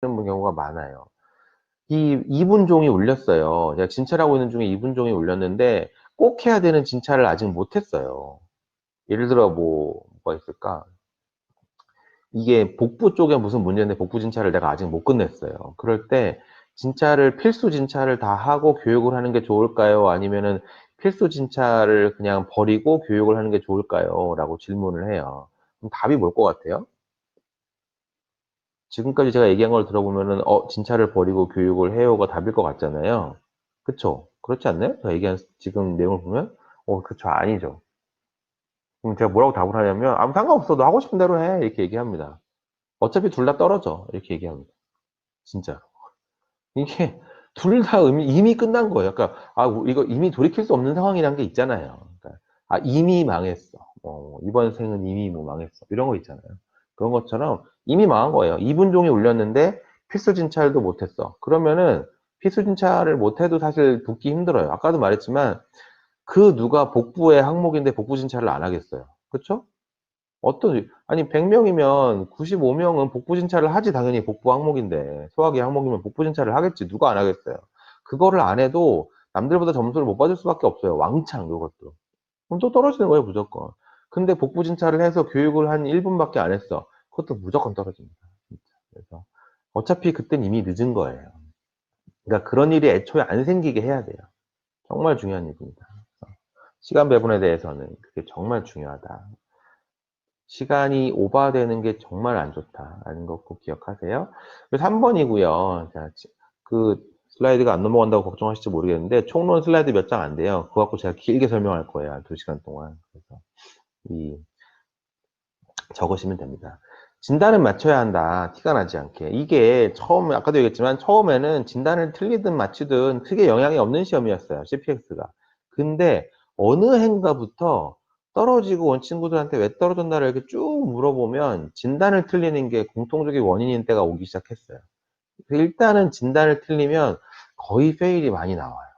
경우가 많아요. 이 이분종이 울렸어요. 제가 진찰하고 있는 중에 이분종이 울렸는데 꼭 해야 되는 진찰을 아직 못했어요. 예를 들어 뭐가 있을까? 이게 복부 쪽에 무슨 문제인데 복부 진찰을 내가 아직 못 끝냈어요. 그럴 때 진찰을 필수 진찰을 다 하고 교육을 하는 게 좋을까요? 아니면은 필수 진찰을 그냥 버리고 교육을 하는 게 좋을까요? 라고 질문을 해요. 그럼 답이 뭘 것 같아요? 지금까지 제가 얘기한 걸 들어보면은 진찰을 버리고 교육을 해요가 답일 것 같잖아요. 그쵸? 그렇지 않나요? 제가 얘기한 지금 내용을 보면 그쵸, 아니죠. 그럼 제가 뭐라고 답을 하냐면 아무 상관없어, 너 하고 싶은 대로 해, 이렇게 얘기합니다. 어차피 둘 다 떨어져, 이렇게 얘기합니다. 진짜로. 이게 둘 다 이미 끝난 거예요. 그러니까 이거 이미 돌이킬 수 없는 상황이란 게 있잖아요. 그러니까 이미 망했어. 이번 생은 이미 뭐 망했어. 이런 거 있잖아요. 그런 것처럼 이미 망한 거예요. 이분종이 울렸는데 필수 진찰도 못했어. 그러면은 필수 진찰을 못해도 사실 붙기 힘들어요. 아까도 말했지만 그 누가 복부의 항목인데 복부 진찰을 안 하겠어요. 그쵸? 아니 100명이면 95명은 복부 진찰을 하지. 당연히 복부 항목인데 소화기 항목이면 복부 진찰을 하겠지. 누가 안 하겠어요. 그거를 안 해도 남들보다 점수를 못 받을 수밖에 없어요. 왕창 그것도. 그럼 또 떨어지는 거예요, 무조건. 근데 복부 진찰을 해서 교육을 한 1분밖에 안 했어. 그것도 무조건 떨어집니다. 진짜. 그래서 어차피 그땐 이미 늦은 거예요. 그러니까 그런 일이 애초에 안 생기게 해야 돼요. 정말 중요한 일입니다. 시간 배분에 대해서는 그게 정말 중요하다. 시간이 오버되는 게 정말 안 좋다라는 거 꼭 기억하세요. 그래서 3번이고요. 자, 그 슬라이드가 안 넘어간다고 걱정하실지 모르겠는데 총론 슬라이드 몇 장 안 돼요. 그거 갖고 제가 길게 설명할 거예요. 한 2시간 동안. 그래서 적으시면 됩니다. 진단은 맞춰야 한다. 티가 나지 않게. 이게 처음에 아까도 얘기했지만 처음에는 진단을 틀리든 맞추든 크게 영향이 없는 시험이었어요. CPX가. 근데 어느 해인가부터 떨어지고 온 친구들한테 왜 떨어졌나를 이렇게 쭉 물어보면 진단을 틀리는 게 공통적인 원인인 때가 오기 시작했어요. 일단은 진단을 틀리면 거의 페일이 많이 나와요.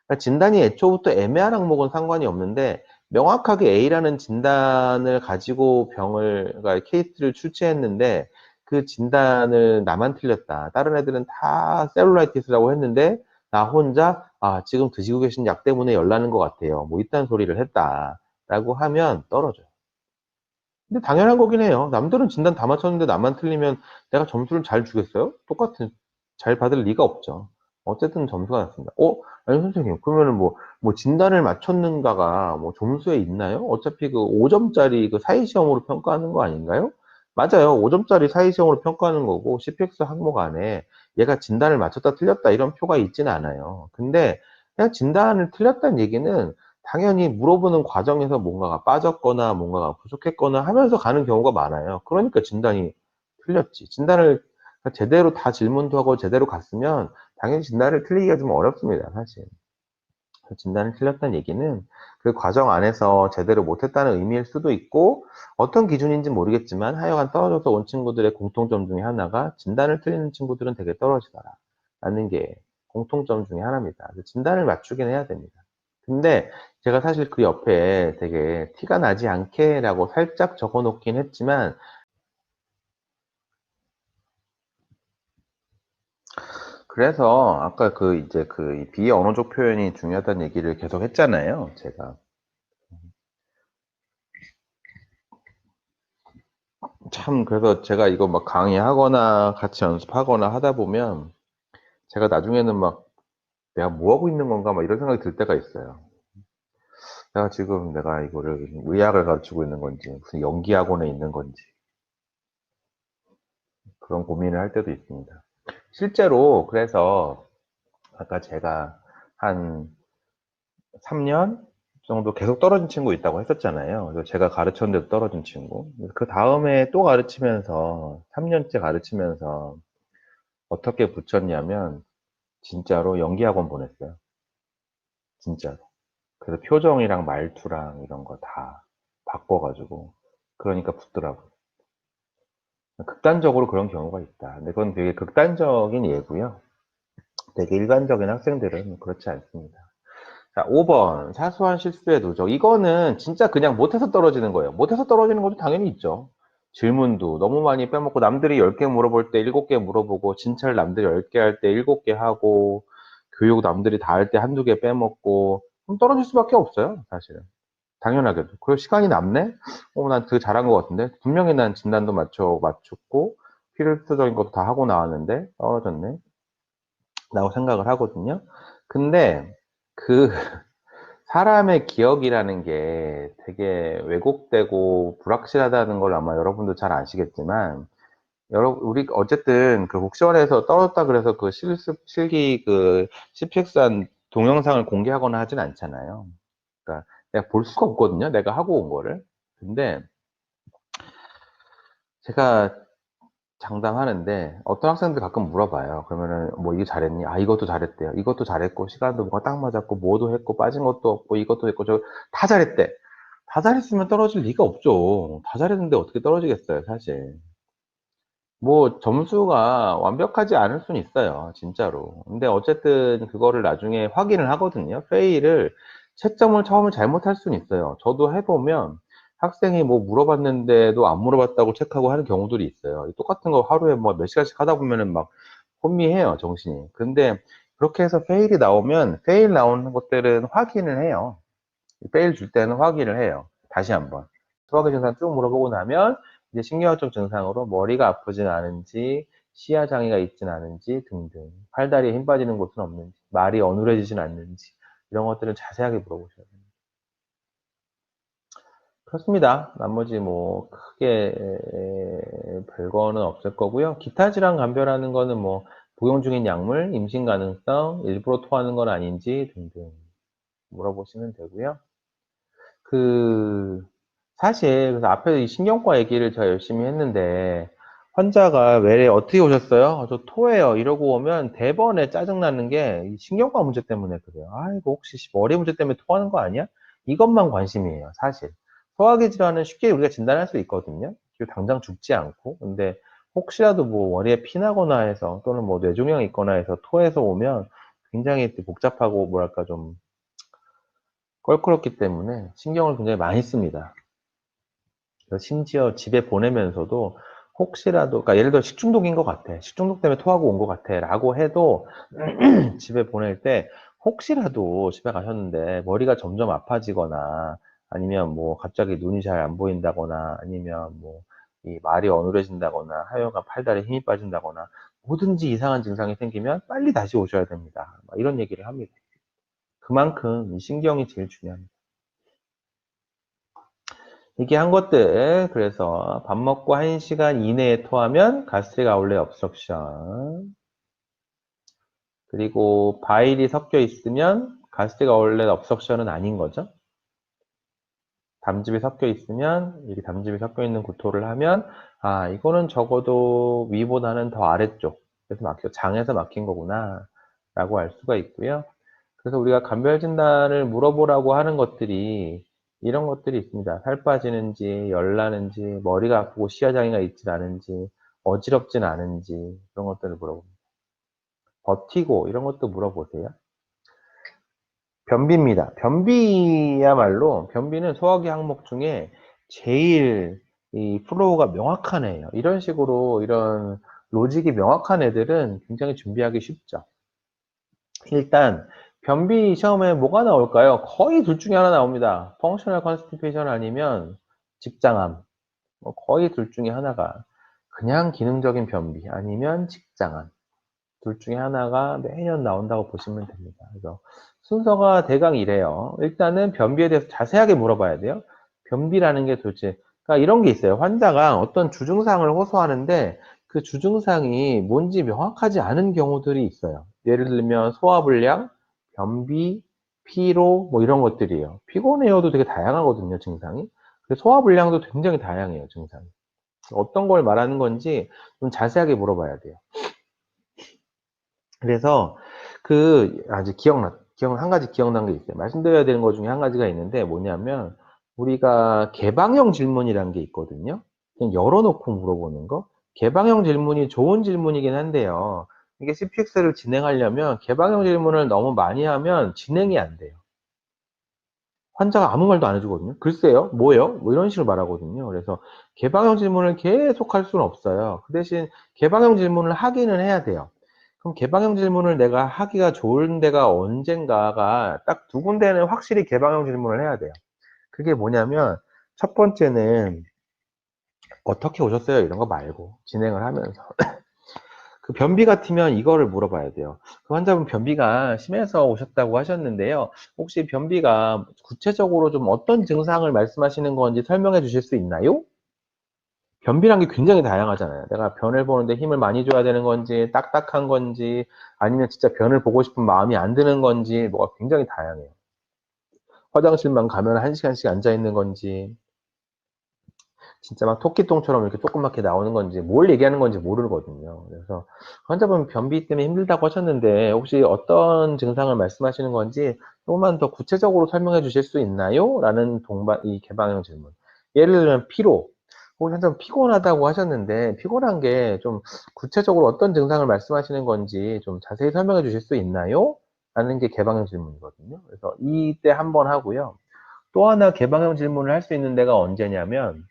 그러니까 진단이 애초부터 애매한 항목은 상관이 없는데 명확하게 A라는 진단을 가지고 그러니까 케이스를 출제했는데 그 진단을 나만 틀렸다. 다른 애들은 다 셀룰라이티스라고 했는데 나 혼자 지금 드시고 계신 약 때문에 열나는 것 같아요. 뭐 이딴 소리를 했다라고 하면 떨어져요. 근데 당연한 거긴 해요. 남들은 진단 다 맞췄는데 나만 틀리면 내가 점수를 잘 주겠어요? 잘 받을 리가 없죠. 어쨌든 점수가 났습니다. 아니, 선생님, 그러면은 뭐 진단을 맞췄는가가 뭐 점수에 있나요? 어차피 그 5점짜리 그 사이시험으로 평가하는 거 아닌가요? 맞아요. 5점짜리 사이시험으로 평가하는 거고, CPX 항목 안에 얘가 진단을 맞췄다 틀렸다 이런 표가 있지는 않아요. 근데 그냥 진단을 틀렸다는 얘기는 당연히 물어보는 과정에서 뭔가가 빠졌거나 뭔가가 부족했거나 하면서 가는 경우가 많아요. 그러니까 진단이 틀렸지. 진단을 제대로 다 질문도 하고 제대로 갔으면 당연히 진단을 틀리기가 좀 어렵습니다, 사실. 진단을 틀렸다는 얘기는 그 과정 안에서 제대로 못했다는 의미일 수도 있고 어떤 기준인지 모르겠지만 하여간 떨어져서 온 친구들의 공통점 중에 하나가 진단을 틀리는 친구들은 되게 떨어지더라 라는 게 공통점 중에 하나입니다. 그래서 진단을 맞추긴 해야 됩니다. 근데 제가 사실 그 옆에 되게 티가 나지 않게 라고 살짝 적어 놓긴 했지만 그래서 아까 이제 비언어적 표현이 중요하다는 얘기를 계속 했잖아요, 제가. 참, 그래서 제가 이거 막 강의하거나 같이 연습하거나 하다 보면 제가 나중에는 막 내가 뭐 하고 있는 건가 막 이런 생각이 들 때가 있어요. 내가 이거를 의학을 가르치고 있는 건지 무슨 연기 학원에 있는 건지 그런 고민을 할 때도 있습니다. 실제로 그래서 아까 제가 한 3년 정도 계속 떨어진 친구 있다고 했었잖아요. 그래서 제가 가르쳤는데도 떨어진 친구. 그 다음에 또 가르치면서 3년째 가르치면서 어떻게 붙였냐면 진짜로 연기학원 보냈어요. 진짜로. 그래서 표정이랑 말투랑 이런 거 다 바꿔가지고 그러니까 붙더라고요. 극단적으로 그런 경우가 있다. 근데 그건 되게 극단적인 예고요. 되게 일반적인 학생들은 그렇지 않습니다. 자, 5번. 사소한 실수의 누적. 이거는 진짜 그냥 못해서 떨어지는 거예요. 못해서 떨어지는 것도 당연히 있죠. 질문도 너무 많이 빼먹고 남들이 10개 물어볼 때 7개 물어보고 진찰 남들이 10개 할 때 7개 하고 교육 남들이 다 할 때 1~2개 빼먹고 그럼 떨어질 수밖에 없어요, 사실은. 당연하게도. 그리고 시간이 남네? 난 되게 잘한 것 같은데? 분명히 난 진단도 맞췄고 필수적인 것도 다 하고 나왔는데 떨어졌네? 라고 생각을 하거든요. 근데 그 사람의 기억이라는 게 되게 왜곡되고 불확실하다는 걸 아마 여러분도 잘 아시겠지만, 우리 어쨌든 그 국시원에서 떨어졌다 그래서 그 실기 그 CPX한 동영상을 공개하거나 하진 않잖아요. 그러니까 내가 볼 수가 없거든요. 내가 하고 온 거를. 근데 제가 장담하는데 어떤 학생들 가끔 물어봐요. 그러면은 뭐 이거 잘했니? 아, 이것도 잘했대요. 이것도 잘했고 시간도 뭐가 딱 맞았고 뭐도 했고 빠진 것도 없고 이것도 했고 저 다 잘했대. 다 잘했으면 떨어질 리가 없죠. 다 잘했는데 어떻게 떨어지겠어요, 사실. 뭐 점수가 완벽하지 않을 수는 있어요, 진짜로. 근데 어쨌든 그거를 나중에 확인을 하거든요. 페일을 채점을 처음에 잘못할 수는 있어요. 저도 해보면 학생이 뭐 물어봤는데도 안 물어봤다고 체크하고 하는 경우들이 있어요. 똑같은 거 하루에 뭐 몇 시간씩 하다 보면은 막 혼미해요, 정신이. 근데 그렇게 해서 페일이 나오면 페일 나오는 것들은 확인을 해요. 페일 줄 때는 확인을 해요. 다시 한번. 소화기 증상 쭉 물어보고 나면 이제 신경학적 증상으로 머리가 아프진 않은지, 시야 장애가 있진 않은지 등등, 팔다리에 힘 빠지는 곳은 없는지, 말이 어눌해지진 않는지 이런 것들을 자세하게 물어보셔야 됩니다. 그렇습니다. 나머지 뭐 크게 별거는 없을 거고요. 기타 질환 감별하는 거는 뭐 복용 중인 약물, 임신 가능성, 일부러 토하는 건 아닌지 등등 물어보시면 되고요. 그 사실 그래서 앞에 이 신경과 얘기를 제가 열심히 했는데 환자가 왜 어떻게 오셨어요? 저 토해요. 이러고 오면 대번에 짜증나는 게 이 신경과 문제 때문에 그래요. 아이고 혹시 머리 문제 때문에 토하는 거 아니야? 이것만 관심이에요, 사실. 소화기 질환은 쉽게 우리가 진단할 수 있거든요. 그리고 당장 죽지 않고. 근데 혹시라도 뭐 머리에 피나거나 해서 또는 뭐 뇌종양이 있거나 해서 토해서 오면 굉장히 복잡하고 뭐랄까 좀 껄끄럽기 때문에 신경을 굉장히 많이 씁니다. 심지어 집에 보내면서도 혹시라도, 그러니까 예를 들어 식중독인 것 같아. 식중독 때문에 토하고 온 것 같아. 라고 해도 집에 보낼 때 혹시라도 집에 가셨는데 머리가 점점 아파지거나 아니면 뭐 갑자기 눈이 잘 안 보인다거나 아니면 뭐 이 말이 어눌해진다거나 하여간 팔다리에 힘이 빠진다거나 뭐든지 이상한 증상이 생기면 빨리 다시 오셔야 됩니다. 이런 얘기를 합니다. 그만큼 이 신경이 제일 중요합니다. 얘기한 것들, 그래서 밥 먹고 1시간 이내에 토하면 가스트릭 아울렛 obstruction, 그리고 바일이 섞여 있으면 가스트릭 아울렛 obstruction은 아닌 거죠. 담즙이 섞여 있으면, 이렇게 담즙이 섞여 있는 구토를 하면 아, 이거는 적어도 위보다는 더 아래쪽, 그래서 장에서 막힌 거구나 라고 알 수가 있고요. 그래서 우리가 감별 진단을 물어보라고 하는 것들이 이런 것들이 있습니다. 살 빠지는지, 열 나는지, 머리가 아프고 시야장애가 있진 않은지, 어지럽진 않은지 그런 것들을 물어봅니다. 버티고 이런 것도 물어보세요. 변비입니다. 변비야말로 변비는 소화기 항목 중에 제일 이 플로우가 명확한 애예요. 이런 식으로 이런 로직이 명확한 애들은 굉장히 준비하기 쉽죠. 일단 변비 시험에 뭐가 나올까요? 거의 둘 중에 하나 나옵니다. 펑셔널 컨스티페이션 아니면 직장암. 거의 둘 중에 하나가 그냥 기능적인 변비 아니면 직장암. 둘 중에 하나가 매년 나온다고 보시면 됩니다. 그래서 순서가 대강 이래요. 일단은 변비에 대해서 자세하게 물어봐야 돼요. 변비라는 게 도대체, 그러니까 이런 게 있어요. 환자가 어떤 주증상을 호소하는데 그 주증상이 뭔지 명확하지 않은 경우들이 있어요. 예를 들면 소화불량, 변비, 피로, 뭐 이런 것들이에요. 피곤해요도 되게 다양하거든요, 증상이. 소화불량도 굉장히 다양해요, 증상이. 어떤 걸 말하는 건지 좀 자세하게 물어봐야 돼요. 그래서 아직 한 가지 기억난 게 있어요. 말씀드려야 되는 것 중에 한 가지가 있는데 뭐냐면 우리가 개방형 질문이라는 게 있거든요. 그냥 열어놓고 물어보는 거. 개방형 질문이 좋은 질문이긴 한데요. 이게 CPX를 진행하려면 개방형 질문을 너무 많이 하면 진행이 안 돼요. 환자가 아무 말도 안 해주거든요. 글쎄요, 뭐예요? 뭐 이런 식으로 말하거든요. 그래서 개방형 질문을 계속 할 수는 없어요. 그 대신 개방형 질문을 하기는 해야 돼요. 그럼 개방형 질문을 내가 하기가 좋은 데가 언젠가가 딱 두 군데는 확실히 개방형 질문을 해야 돼요. 그게 뭐냐면 첫 번째는 어떻게 오셨어요? 이런 거 말고 진행을 하면서 그 변비 같으면 이거를 물어봐야 돼요. 그 환자분 변비가 심해서 오셨다고 하셨는데요. 혹시 변비가 구체적으로 좀 어떤 증상을 말씀하시는 건지 설명해 주실 수 있나요? 변비란 게 굉장히 다양하잖아요. 내가 변을 보는데 힘을 많이 줘야 되는 건지, 딱딱한 건지, 아니면 진짜 변을 보고 싶은 마음이 안 드는 건지, 뭐가 굉장히 다양해요. 화장실만 가면 1시간씩 앉아 있는 건지, 진짜 막 토끼똥처럼 이렇게 조그맣게 나오는 건지 뭘 얘기하는 건지 모르거든요. 그래서 환자분 변비 때문에 힘들다고 하셨는데 혹시 어떤 증상을 말씀하시는 건지 조금만 더 구체적으로 설명해 주실 수 있나요? 라는 이 개방형 질문. 예를 들면 피로. 혹시 환자분 피곤하다고 하셨는데 피곤한 게 좀 구체적으로 어떤 증상을 말씀하시는 건지 좀 자세히 설명해 주실 수 있나요? 라는 게 개방형 질문이거든요. 그래서 이때 한번 하고요. 또 하나 개방형 질문을 할 수 있는 데가 언제냐면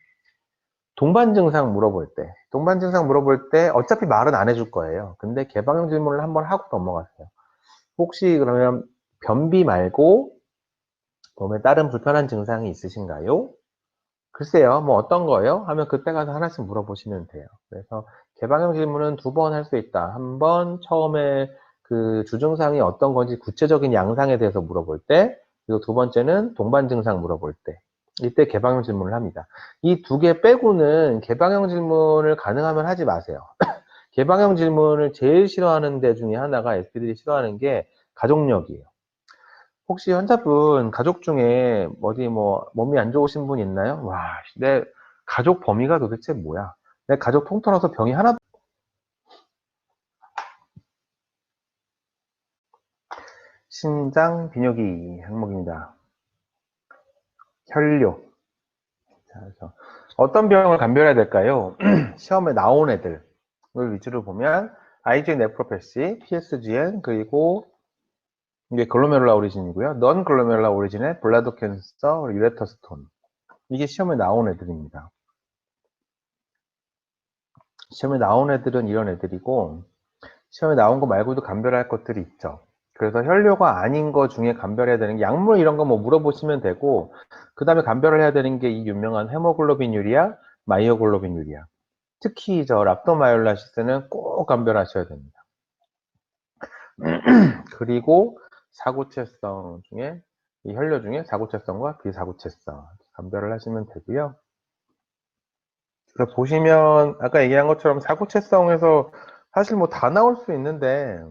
동반 증상 물어볼 때, 동반 증상 물어볼 때 어차피 말은 안 해줄 거예요. 근데 개방형 질문을 한번 하고 넘어갔어요. 혹시 그러면 변비 말고 몸에 다른 불편한 증상이 있으신가요? 글쎄요, 뭐 어떤 거요? 하면 그때 가서 하나씩 물어보시면 돼요. 그래서 개방형 질문은 두 번 할 수 있다. 한 번 처음에 그 주증상이 어떤 건지 구체적인 양상에 대해서 물어볼 때, 그리고 두 번째는 동반 증상 물어볼 때. 이때 개방형 질문을 합니다. 이 두 개 빼고는 개방형 질문을 가능하면 하지 마세요. 개방형 질문을 제일 싫어하는 데 중에 하나가 SP들이 싫어하는 게 가족력이에요. 혹시 환자분 가족 중에 어디 뭐 몸이 안 좋으신 분 있나요? 와, 내 가족 범위가 도대체 뭐야? 내 가족 통틀어서 병이 하나도 심장 비뇨기 항목입니다. 혈뇨. 자, 그래서 어떤 병을 감별해야 될까요? 시험에 나온 애들을 위주로 보면 IgA 네프로패시, PSGN, 그리고 이게 글로메룰라 오리진이고요. 넌 글로메룰라 오리진의 블라드 캔서, 유레터스톤. 이게 시험에 나온 애들입니다. 시험에 나온 애들은 이런 애들이고 시험에 나온 거 말고도 감별할 것들이 있죠. 그래서 혈뇨가 아닌 거 중에 감별해야 되는 게 약물 이런 거 뭐 물어보시면 되고 그 다음에 감별을 해야 되는 게 이 유명한 헤모글로빈 유리아, 마이오글로빈 유리아. 특히 저 랍도마이올라시스는 꼭 감별하셔야 됩니다. 그리고 사구체성 중에 이 혈뇨 중에 사구체성과 비사구체성 감별을 하시면 되고요. 그래서 보시면 아까 얘기한 것처럼 사구체성에서 사실 뭐 다 나올 수 있는데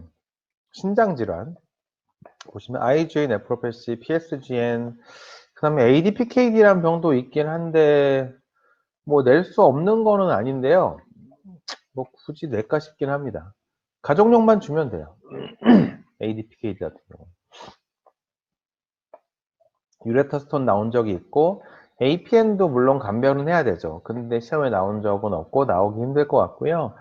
신장 질환 보시면 IgA 네프로패시, PSGN, 그다음에 ADPKD라는 병도 있긴 한데 뭐 낼 수 없는 거는 아닌데요. 뭐 굳이 낼까 싶긴 합니다. 가족력만 주면 돼요. ADPKD 같은 경우. 유레타스톤 나온 적이 있고 APN도 물론 감별은 해야 되죠. 근데 시험에 나온 적은 없고 나오기 힘들 것 같고요.